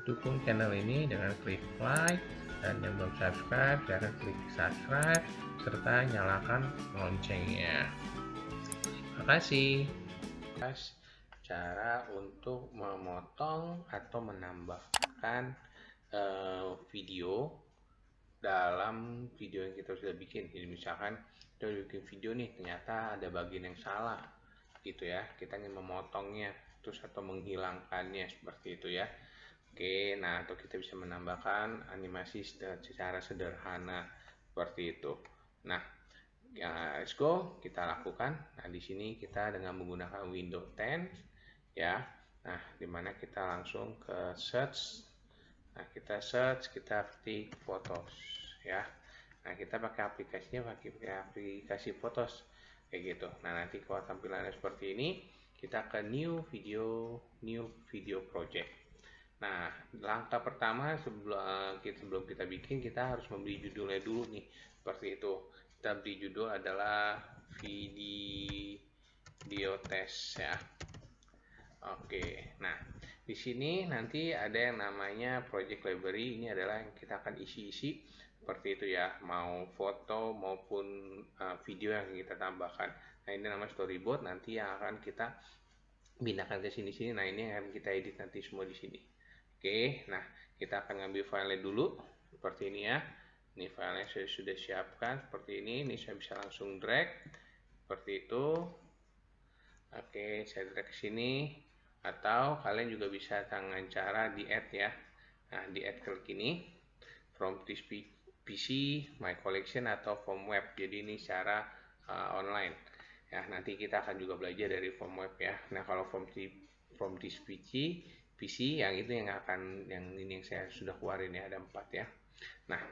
dukung channel ini dengan klik like, dan yang belum subscribe silahkan klik subscribe serta nyalakan loncengnya. Terima kasih. Cara untuk memotong atau menambahkan video dalam video yang kita sudah bikin. Jadi misalkan kita udah bikin video nih, ternyata ada bagian yang salah gitu ya, kita ingin memotongnya terus atau menghilangkannya seperti itu ya. Oke, nah atau kita bisa menambahkan animasi secara sederhana seperti itu. Nah, ya, let's go, kita lakukan. Nah, di sini kita dengan menggunakan Windows 10 ya. Nah, dimana kita langsung ke search. Nah, kita search, kita ketik Photos ya. Nah, kita pakai aplikasinya, pakai aplikasi Photos kayak gitu. Nah, nanti kalau tampilannya seperti ini, kita ke new video project. Nah, langkah pertama sebelum kita bikin, kita harus memberi judulnya dulu nih, seperti itu. Kita beri judul adalah video test ya. Oke, nah di sini nanti ada yang namanya project library. Ini adalah yang kita akan isi-isi seperti itu ya, mau foto maupun video yang kita tambahkan. Nah, ini namanya storyboard, nanti yang akan kita pindahkan ke sini-sini. Nah, ini yang akan kita edit nanti semua di sini. Oke, nah kita akan ngambil filenya dulu seperti ini ya. Ini filenya saya sudah siapkan seperti ini. Ini saya bisa langsung drag seperti itu. Oke, saya drag ke sini, atau kalian juga bisa dengan cara di add ya. Nah, di add klik ini from this PC, my collection, atau from web. Jadi ini secara online ya. Nanti kita akan juga belajar dari from web ya. Nah, kalau from this PC yang itu yang ini yang saya sudah keluarin ya, ada 4 ya. Nah,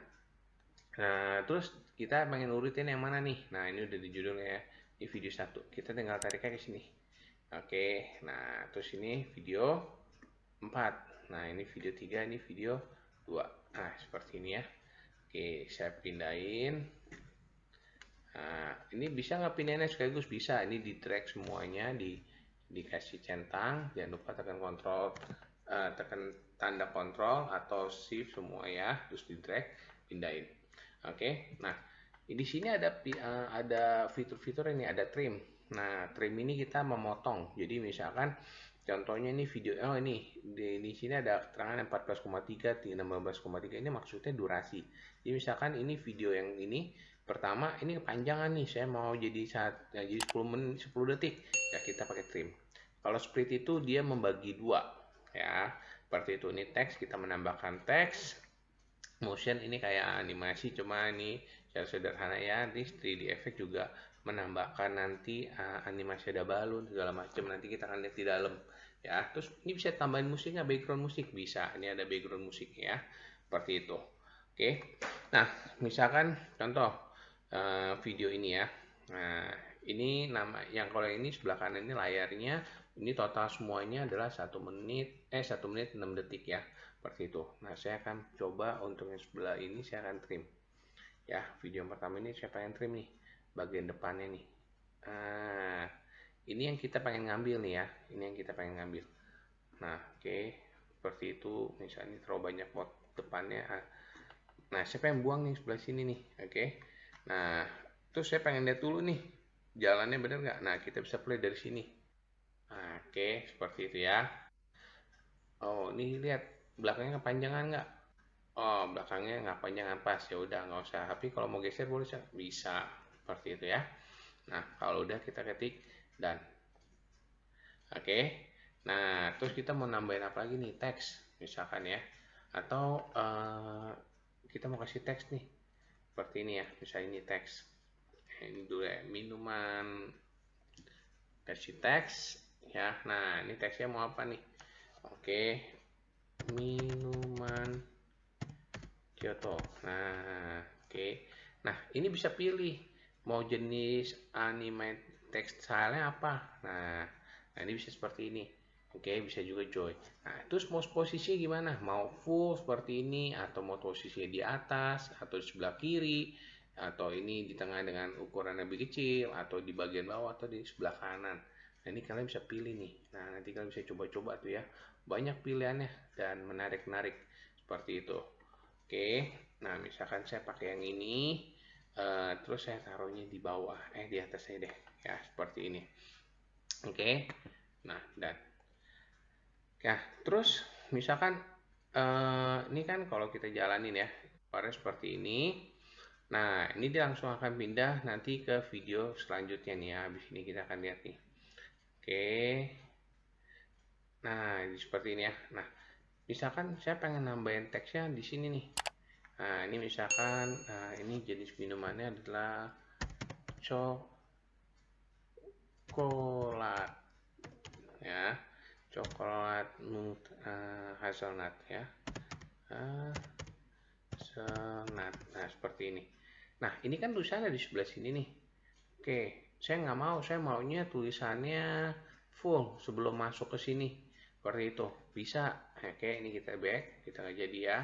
terus kita pengen urutin yang mana nih? Nah, ini udah di judulnya ya. Ini video 1. Kita tinggal tariknya ke sini. Oke, nah terus ini video 4. Nah, ini video 3, ini video 2. Nah, seperti ini ya. Oke, saya pindahin. Nah, ini bisa nggak pindahinnya sekaligus? Bisa. Ini di drag semuanya, dikasih centang. Jangan lupa tekan kontrol, tekan tanda kontrol atau shift semua ya, terus di drag, pindahin. Oke, nah di sini ada fitur-fitur ini, ada trim. Nah, trim ini kita memotong. Jadi misalkan contohnya ini video, ini di sini ada keterangan 14,3, 16,3, ini maksudnya durasi. Jadi misalkan ini video yang ini pertama, ini kepanjangan nih, saya mau jadi 10 detik ya, kita pakai trim. Kalau split itu dia membagi 2 ya, seperti itu. Ini teks, kita menambahkan teks. Motion ini kayak animasi, cuma ini secara sederhana ya. Di 3D effect juga menambahkan nanti animasi, ada balon segala macam, nanti kita akan lihat di dalam ya. Terus ini bisa tambahin musiknya, background musik bisa, ini ada background musik ya, seperti itu. Oke, nah misalkan contoh video ini ya. Nah, ini nama yang kalau ini sebelah kanan ini layarnya, ini total semuanya adalah 1 menit 6 detik ya, seperti itu. Nah, saya akan coba untuk yang sebelah ini, saya akan trim ya. Video yang pertama ini saya pengen trim nih bagian depannya nih. Nah, ini yang kita pengen ngambil nih ya, ini yang kita pengen ngambil. Nah, oke, seperti itu. Misalnya terlalu banyak pot depannya. Nah, saya pengen buang nih sebelah sini nih. Oke, nah terus saya pengen lihat dulu nih jalannya bener nggak. Nah, kita bisa play dari sini. Nah, oke, seperti itu ya. Oh, ini lihat belakangnya kepanjangan nggak? Oh, belakangnya nggak panjangan, pas ya udah nggak usah. Tapi kalau mau geser boleh, bisa seperti itu ya. Nah, kalau udah kita ketik dan oke. Nah, terus kita mau nambahin apa lagi nih, teks misalkan ya, atau kita mau kasih teks nih seperti ini ya, misalnya ini teks. Ini dulu ya, minuman, kasih teks ya. Nah, ini teksnya mau apa nih? Oke, minuman Kyoto. Nah, oke. Nah, ini bisa pilih mau jenis anime text style-nya apa. Nah, ini bisa seperti ini. Oke, bisa juga joy. Nah, terus mau posisinya gimana? Mau full seperti ini, atau mau posisinya di atas, atau di sebelah kiri, atau ini di tengah dengan ukuran lebih kecil, atau di bagian bawah, atau di sebelah kanan. Nah, ini kalian bisa pilih nih. Nah, nanti kalian bisa coba-coba tuh ya, banyak pilihannya dan menarik-menarik seperti itu. Oke, nah misalkan saya pakai yang ini, terus saya taruhnya di bawah, di atasnya deh, ya seperti ini. Oke, nah dan ya terus misalkan ini kan kalau kita jalanin ya, pada seperti ini. Nah, ini dia langsung akan pindah nanti ke video selanjutnya nih ya. Habis ini kita akan lihat nih. Oke. Nah, ini seperti ini ya. Nah, misalkan saya pengen nambahin teksnya di sini nih. Nah, ini misalkan ini jenis minumannya adalah coklat ya. Coklat hazelnut ya. Hazelnut. Nah, seperti ini. Nah, ini kan tulisannya di sebelah sini nih. Oke, saya nggak mau, saya maunya tulisannya full sebelum masuk ke sini. Seperti itu, bisa. Oke, ini kita back, kita nggak jadi ya.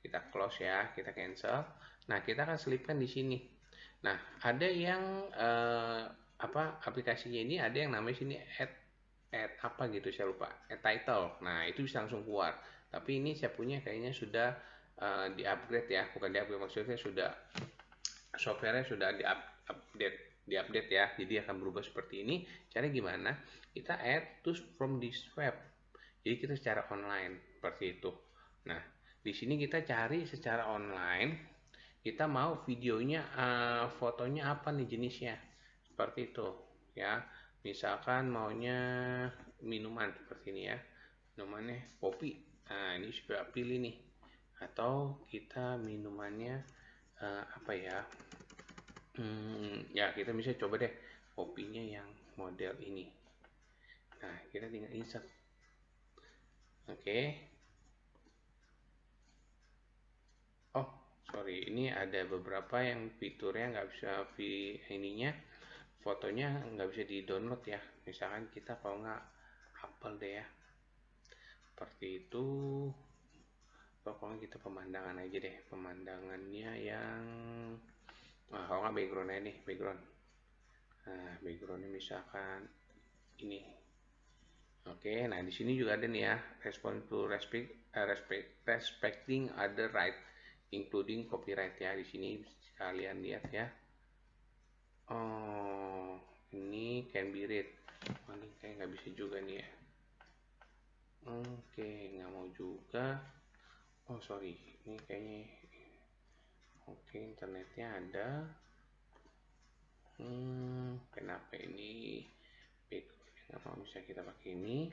Kita close ya, kita cancel. Nah, kita akan selipkan di sini. Nah, ada yang aplikasinya ini ada yang namanya sini add apa gitu, saya lupa. Add title. Nah, itu bisa langsung keluar. Tapi ini saya punya kayaknya sudah di-upgrade ya, bukan di-upgrade, maksudnya sudah softwarenya sudah diupdate ya, jadi akan berubah seperti ini. Caranya gimana? Kita add to from this web, jadi kita secara online seperti itu. Nah, di sini kita cari secara online, kita mau videonya fotonya apa nih jenisnya, seperti itu ya. Misalkan maunya minuman seperti ini ya, minumannya kopi. Nah, ini sudah pilih nih. Atau kita minumannya apa ya, ya kita bisa coba deh kopinya yang model ini. Nah, kita tinggal insert. Oke. Oh, sorry, ini ada beberapa yang fiturnya nggak bisa ininya, fotonya nggak bisa di download ya. Misalkan kita kalau nggak hafal deh ya, seperti itu. Pokoknya kita pemandangan aja deh, pemandangannya yang kalau nggak background aja nih, background. Nah, backgroundnya misalkan ini. Oke, nah di sini juga ada nih ya, respond to respecting other right, including copyright ya. Di sini kalian lihat ya. Oh, ini can be read. Oh, ini kayak nggak bisa juga nih ya. Oke, nggak mau juga. Oh sorry, ini kayaknya. Oke, internetnya ada. Kenapa ini nggak mau bisa kita pakai ini?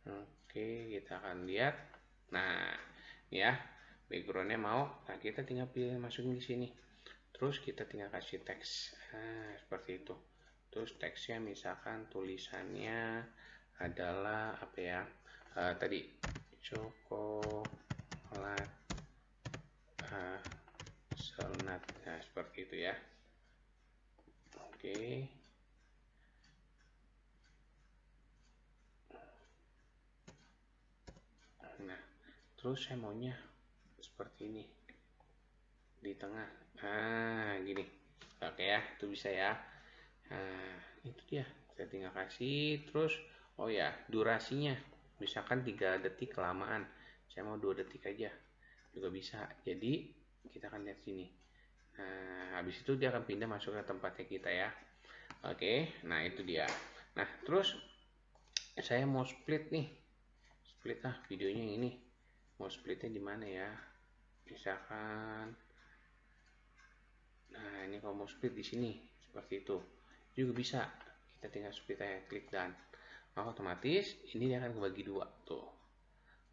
Oke, kita akan lihat. Nah, ya, backgroundnya mau. Nah, kita tinggal pilih masukin di sini. Terus kita tinggal kasih teks. Nah, seperti itu. Terus teksnya misalkan tulisannya adalah apa ya? Tadi coklat hazelnut. Nah, seperti itu ya. Oke. Nah, terus saya maunya seperti ini di tengah. Nah, gini. Oke ya, itu bisa ya. Nah, itu dia. Saya tinggal kasih. Terus, oh ya, durasinya. Misalkan 3 detik kelamaan. Saya mau 2 detik aja. Juga bisa. Jadi, kita akan lihat sini. Nah, habis itu dia akan pindah masuk ke tempatnya kita ya. Oke, nah itu dia. Nah, terus saya mau split nih. Split videonya ini. Mau splitnya di mana ya? Misalkan, nah ini kalau mau split di sini seperti itu juga bisa. Kita tinggal split aja, klik dan maka otomatis ini dia akan kebagi dua tuh.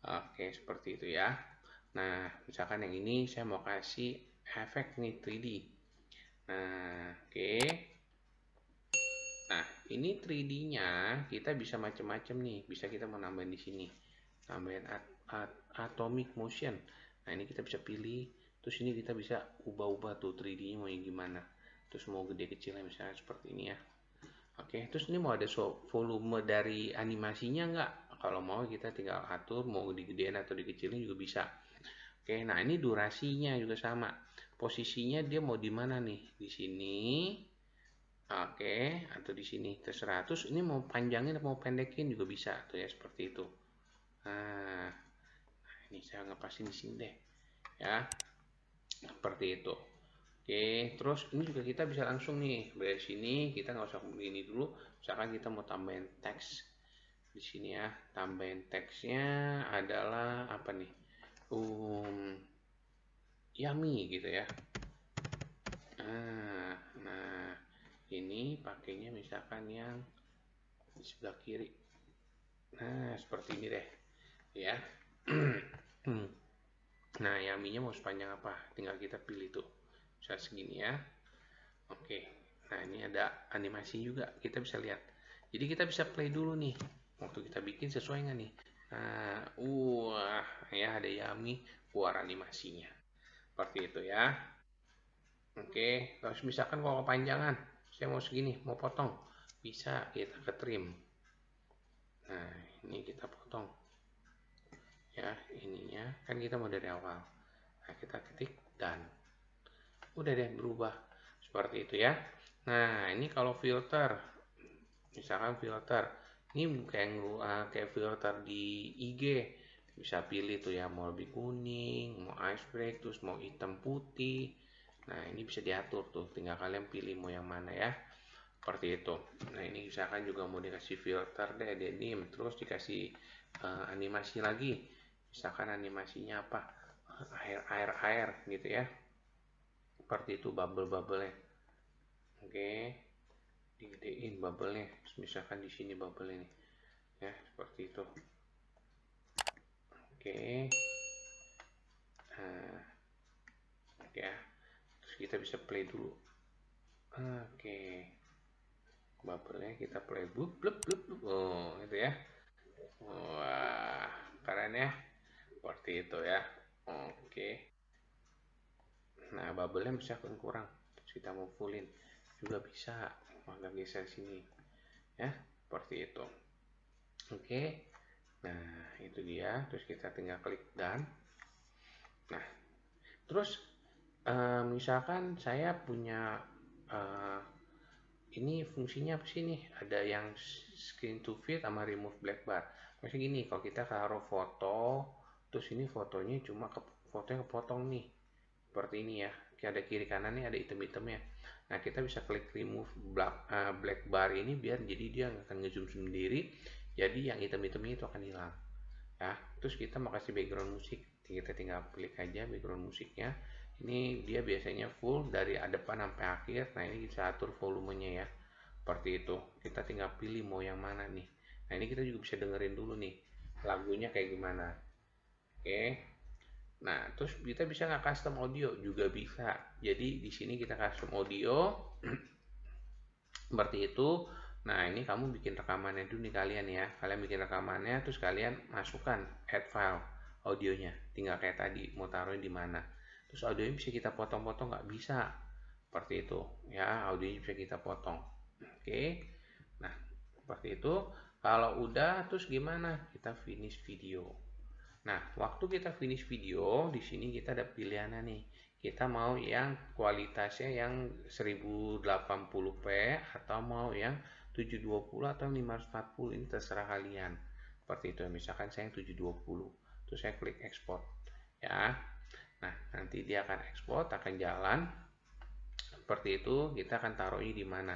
Oke, seperti itu ya. Nah, misalkan yang ini saya mau kasih efek nih 3D. Nah, oke. Nah, ini 3D-nya kita bisa macam-macam nih. Bisa kita mau nambahin di sini. Nambahin atomic motion. Nah, ini kita bisa pilih. Terus ini kita bisa ubah-ubah tuh 3D-nya mau yang gimana. Terus mau gede kecilnya misalnya seperti ini ya. Oke, terus ini mau ada volume dari animasinya nggak? Kalau mau kita tinggal atur mau digedein atau dikecilin juga bisa. Oke, nah ini durasinya juga sama. Posisinya dia mau di mana nih? Di sini Oke, atau di sini terserah. Terus ini mau panjangin atau mau pendekin juga bisa tuh ya, seperti itu. Nah, ini saya ngepasin di sini deh. Ya, seperti itu. Oke, terus ini juga kita bisa langsung nih dari sini, kita nggak usah begini dulu. Misalkan kita mau tambahin teks di sini ya, tambahin teksnya adalah apa nih? Yummy gitu ya. Nah, ini pakainya misalkan yang di sebelah kiri. Nah, seperti ini deh, ya. Nah, yummy-nya mau sepanjang apa? Tinggal kita pilih tuh. Bisa segini ya. Oke. Nah, ini ada animasi juga. Kita bisa lihat. Jadi kita bisa play dulu nih. Waktu kita bikin sesuai nggak nih? Nah, wah, ya ada yummy keluar animasinya. Seperti itu ya. Oke, terus misalkan kalau kepanjangan, saya mau segini, mau potong, bisa kita ke trim. Nah, ini kita potong. Ya, ininya kan kita mau dari awal. Nah, kita ketik dan udah deh berubah seperti itu ya. Nah, ini kalau filter, misalkan filter, ini kayak filter di IG, bisa pilih tuh ya, mau lebih kuning, mau ice break, terus mau hitam putih. Nah, ini bisa diatur tuh, tinggal kalian pilih mau yang mana ya. Seperti itu. Nah, ini misalkan juga mau dikasih filter deh, denim, terus dikasih animasi lagi. Misalkan animasinya apa? Air gitu ya. Seperti itu bubble-bubble-nya. Oke, digedein bubble-nya. Misalkan di sini bubble ini. Ya, seperti itu. Oke. Nah, oke ya. Terus kita bisa play dulu. Oke. Bubble-nya kita play blub blub blub blub. Oh, itu ya. Wah, keren ya. Seperti itu ya. Oke. Nah, bubble-nya bisa kurang. Terus kita mau fullin juga bisa. Maka geser sini. Ya, seperti itu. Oke. Nah, itu dia. Terus kita tinggal klik done. Nah, terus misalkan saya punya ini fungsinya apa sih nih? Ada yang screen to fit sama remove black bar. Maksudnya gini, kalau kita taruh foto, terus ini fotonya cuma fotonya kepotong nih. Seperti ini ya. Kayak ada kiri kanan nih ada item-itemnya. Nah, kita bisa klik remove black bar ini biar jadi dia akan ngezoom sendiri. Jadi yang item-itemnya itu akan hilang. Ya, terus kita mau kasih background musik. Kita tinggal klik aja background musiknya. Ini dia biasanya full dari depan sampai akhir. Nah, ini bisa atur volumenya ya. Seperti itu. Kita tinggal pilih mau yang mana nih. Nah, ini kita juga bisa dengerin dulu nih lagunya kayak gimana. Oke. Nah, terus kita bisa nggak custom audio juga bisa. Jadi di sini kita custom audio seperti itu. Nah, ini kamu bikin rekamannya dulu nih kalian ya. Kalian bikin rekamannya terus kalian masukkan add file audionya. Tinggal kayak tadi mau taruhnya di mana. Terus audionya bisa kita potong-potong nggak bisa. Seperti itu ya, audionya bisa kita potong. Oke. Nah, seperti itu. Kalau udah terus gimana? Kita finish video. Nah, waktu kita finish video, di sini kita ada pilihannya nih. Kita mau yang kualitasnya yang 1080p atau mau yang 720 atau 540, ini terserah kalian. Seperti itu, misalkan saya yang 720. Terus saya klik export. Ya. Nah, nanti dia akan export, akan jalan. Seperti itu, kita akan taruhnya di mana?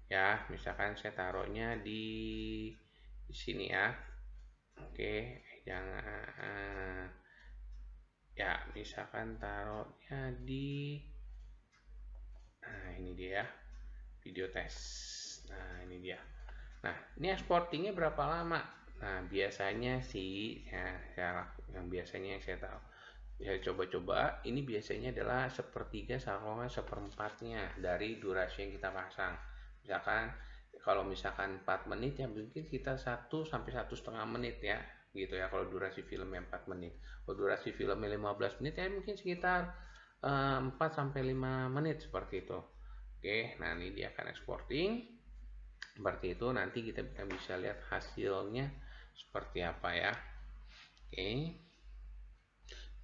Ya, misalkan saya taruhnya di sini ya. Oke, jangan ya misalkan taruhnya di ini dia video tes. Nah, ini dia. Nah, ini exportingnya berapa lama? Nah, biasanya sih yang biasanya saya tahu ya, coba-coba ini biasanya adalah sepertiga sama seperempatnya dari durasi yang kita pasang. Misalkan kalau misalkan 4 menit ya mungkin kita 1 sampai 1,5 menit ya gitu ya, kalau durasi filmnya 4 menit. Kalau durasi filmnya 15 menit ya mungkin sekitar 4 sampai 5 menit seperti itu. Oke, nah ini dia akan exporting seperti itu. Nanti kita bisa lihat hasilnya seperti apa ya. Oke.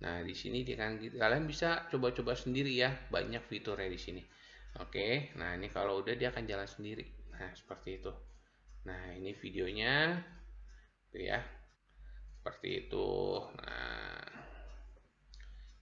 Nah, di sini kalian bisa coba-coba sendiri ya, banyak fiturnya di sini. Oke, nah ini kalau udah dia akan jalan sendiri. Nah, seperti itu. Nah, ini videonya tuh ya. Seperti itu. Nah,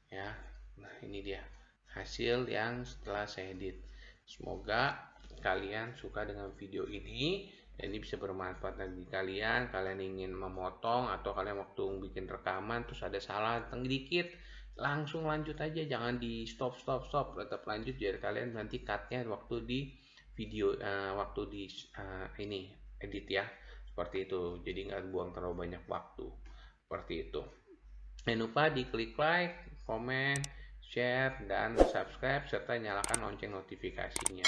ya. Nah, ini dia hasil yang setelah saya edit. Semoga kalian suka dengan video ini. Dan ini bisa bermanfaat bagi kalian. Kalian ingin memotong atau kalian waktu bikin rekaman terus ada salah dikit, langsung lanjut aja, jangan di stop, tetap lanjut biar kalian nanti cutnya waktu di video, waktu di ini edit ya, seperti itu. Jadi nggak buang terlalu banyak waktu, seperti itu. Jangan lupa di klik like, komen, share, dan subscribe serta nyalakan lonceng notifikasinya.